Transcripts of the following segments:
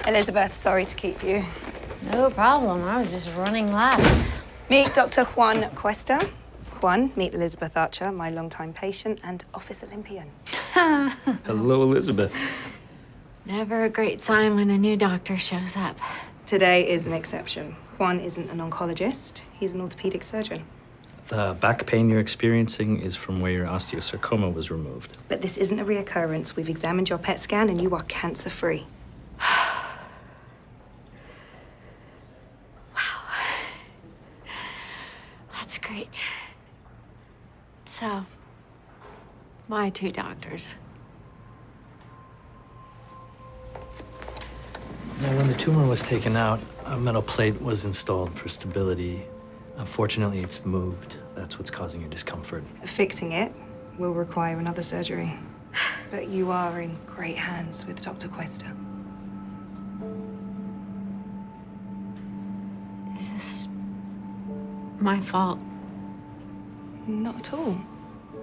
Elizabeth, sorry to keep you. No problem. I was just running laps. Meet Dr. Juan Cuesta. Juan, meet Elizabeth Archer, my longtime patient and office Olympian. Hello, Elizabeth. Never a great sign when a new doctor shows up. Today is an exception. Juan isn't an oncologist. He's an orthopedic surgeon. The back pain you're experiencing is from where your osteosarcoma was removed. But this isn't a reoccurrence. We've examined your PET scan and you are cancer-free. That's great. So, why two doctors? Now, when the tumor was taken out, a metal plate was installed for stability. Unfortunately, it's moved. That's what's causing your discomfort. Fixing it will require another surgery. But you are in great hands with Dr. Cuesta. Is this my fault? Not at all.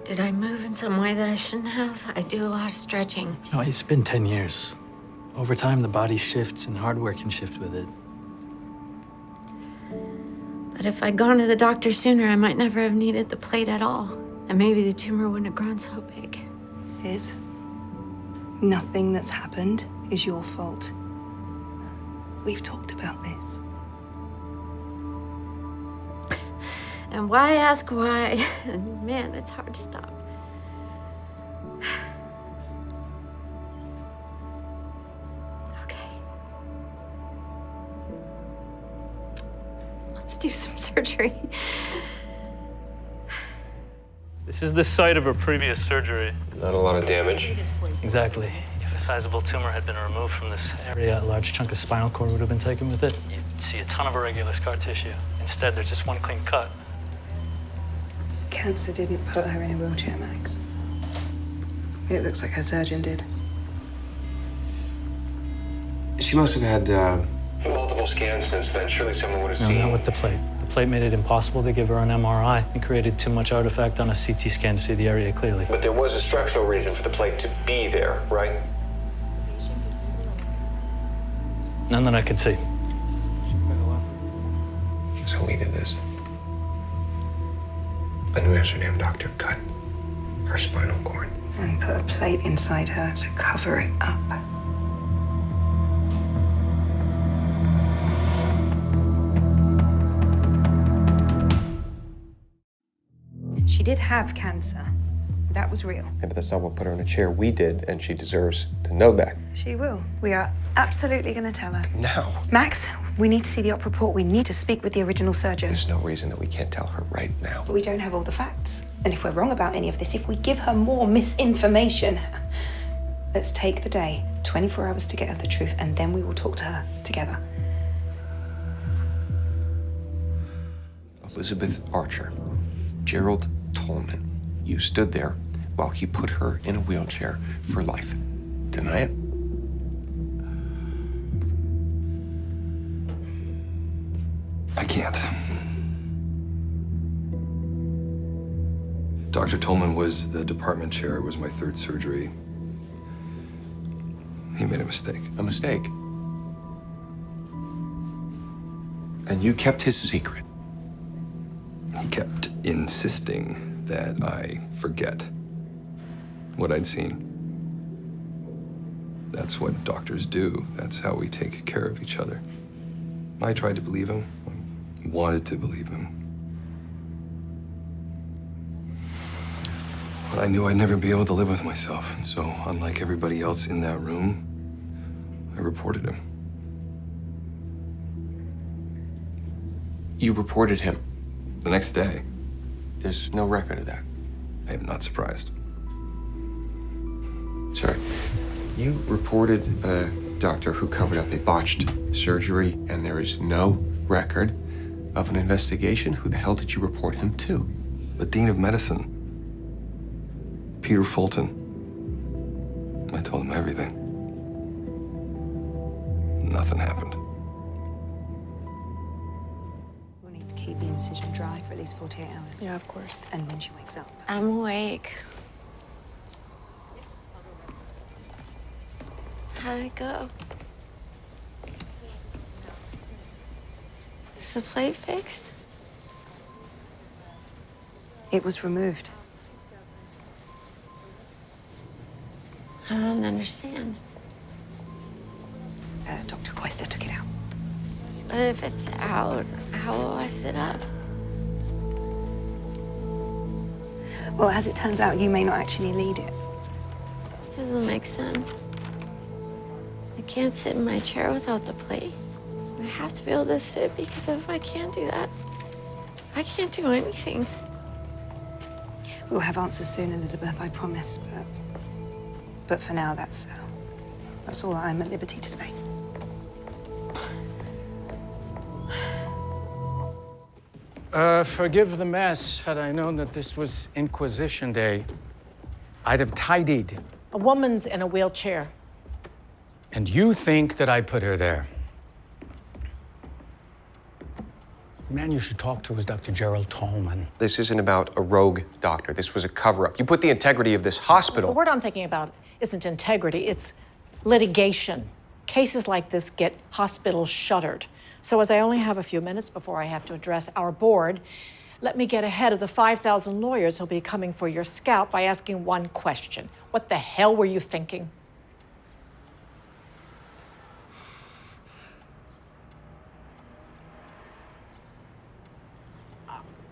Did I move in some way that I shouldn't have? I do a lot of stretching. No, it's been 10 years. Over time, the body shifts and hardware can shift with it. But if I'd gone to the doctor sooner, I might never have needed the plate at all. And maybe the tumor wouldn't have grown so big. Liz, nothing that's happened is your fault. We've talked about this. And why ask why? Man, it's hard to stop. Okay. Let's do some surgery. This is the site of a previous surgery. Not a lot of damage. Exactly. If a sizable tumor had been removed from this area, a large chunk of spinal cord would have been taken with it. You'd see a ton of irregular scar tissue. Instead, there's just one clean cut. Cancer didn't put her in a wheelchair, Max. It looks like her surgeon did. She must have had multiple scans since then. Surely someone would have No, seen. not with the plate. The plate made it impossible to give her an MRI and created too much artifact on a CT scan to see the area clearly. But there was a structural reason for the plate to be there, right? None that I could see. So we did this. A New Amsterdam doctor cut her spinal cord. And put a plate inside her to cover it up. She did have cancer. That was real. Yeah, but that's not what put her in a chair. We did, and she deserves to know that. She will. We are absolutely going to tell her. Now. Max, we need to see the op report. We need to speak with the original surgeon. There's no reason that we can't tell her right now. But we don't have all the facts. And if we're wrong about any of this, if we give her more misinformation, let's take the day, 24 hours to get her the truth, and then we will talk to her together. Elizabeth Archer, Gerald Tolman. You stood there while he put her in a wheelchair for life. Deny it? I can't. Dr. Tolman was the department chair. It was my third surgery. He made a mistake. A mistake. And you kept his secret. He kept insisting that I forget what I'd seen. That's what doctors do. That's how we take care of each other. I tried to believe him. I wanted to believe him. But I knew I'd never be able to live with myself. And so, unlike everybody else in that room, I reported him. You reported him. The next day. There's no record of that. I am not surprised. Sorry. You reported a doctor who covered up a botched surgery, and there is no record of an investigation. Who the hell did you report him to? The Dean of Medicine, Peter Fulton. I told him everything. Nothing happened. We'll need to keep the incision dry for at least 48 hours. Yeah, of course. And when she wakes up. I'm awake. How'd it go? the plate fixed? It was removed. I don't understand. Dr. Quester took it out. But if it's out, how will I sit up? Well, as it turns out, you may not actually need it. This doesn't make sense. I can't sit in my chair without the plate. I have to be able to sit because if I can't do that, I can't do anything. We'll have answers soon, Elizabeth, I promise. But for now, that's all I'm at liberty to say. Forgive the mess. Had I known that this was Inquisition Day, I'd have tidied. A woman's in a wheelchair. And you think that I put her there? The man you should talk to is Dr. Gerald Tolman. This isn't about a rogue doctor. This was a cover-up. You put the integrity of this hospital. The word I'm thinking about isn't integrity, it's litigation. Cases like this get hospitals shuttered. So as I only have a few minutes before I have to address our board, let me get ahead of the 5,000 lawyers who'll be coming for your scalp by asking one question. What the hell were you thinking?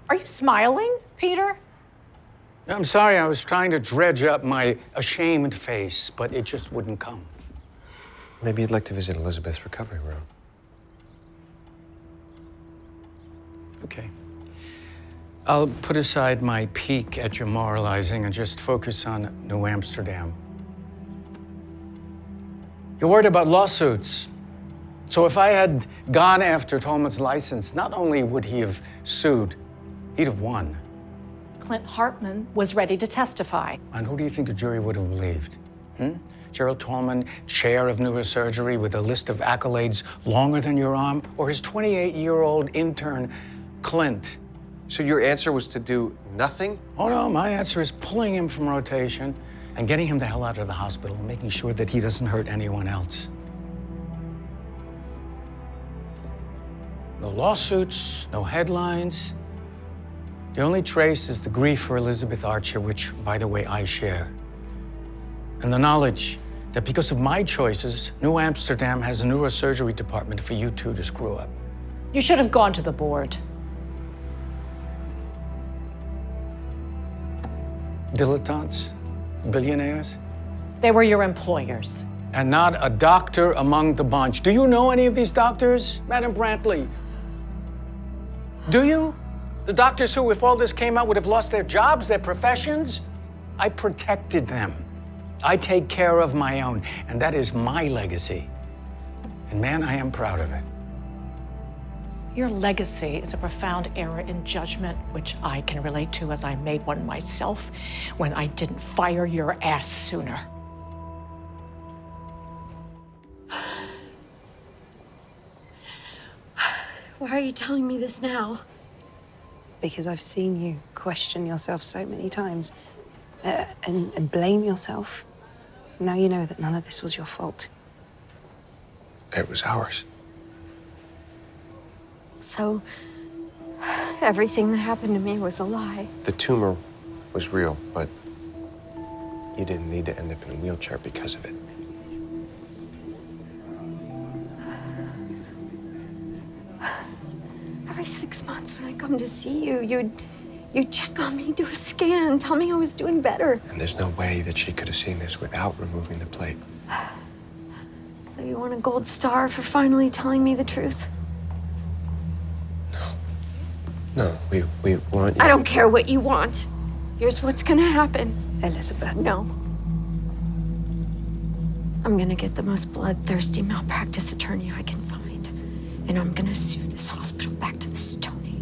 Are you smiling, Peter? I'm sorry, I was trying to dredge up my ashamed face, but it just wouldn't come. Maybe you'd like to visit Elizabeth's recovery room. Okay. I'll put aside my peek at your moralizing and just focus on New Amsterdam. You're worried about lawsuits. So if I had gone after Tolman's license, not only would he have sued, he'd have won. Clint Hartman was ready to testify. And who do you think the jury would have believed? Gerald Tolman, chair of neurosurgery with a list of accolades longer than your arm? Or his 28-year-old intern, Clint? So your answer was to do nothing? Oh, no, my answer is pulling him from rotation and getting him the hell out of the hospital and making sure that he doesn't hurt anyone else. No lawsuits, no headlines. The only trace is the grief for Elizabeth Archer, which, by the way, I share. And the knowledge that because of my choices, New Amsterdam has a neurosurgery department for you two to screw up. You should have gone to the board. Dilettantes? Billionaires? They were your employers. And not a doctor among the bunch. Do you know any of these doctors, Madam Brantley? Do you? The doctors who, if all this came out, would have lost their jobs, their professions? I protected them. I take care of my own, and that is my legacy. And man, I am proud of it. Your legacy is a profound error in judgment, which I can relate to as I made one myself when I didn't fire your ass sooner. Why are you telling me this now? Because I've seen you question yourself so many times and blame yourself. Now you know that none of this was your fault. It was ours. So, everything that happened to me was a lie. The tumor was real, but you didn't need to end up in a wheelchair because of it. Every 6 months when I come to see you, you'd check on me, do a scan, tell me I was doing better. And there's no way that she could have seen this without removing the plate. So you want a gold star for finally telling me the truth? No, we want you. I don't care what you want. Here's what's gonna happen. Elizabeth. No. I'm gonna get the most bloodthirsty malpractice attorney I can find. And I'm gonna sue this hospital back to the Stone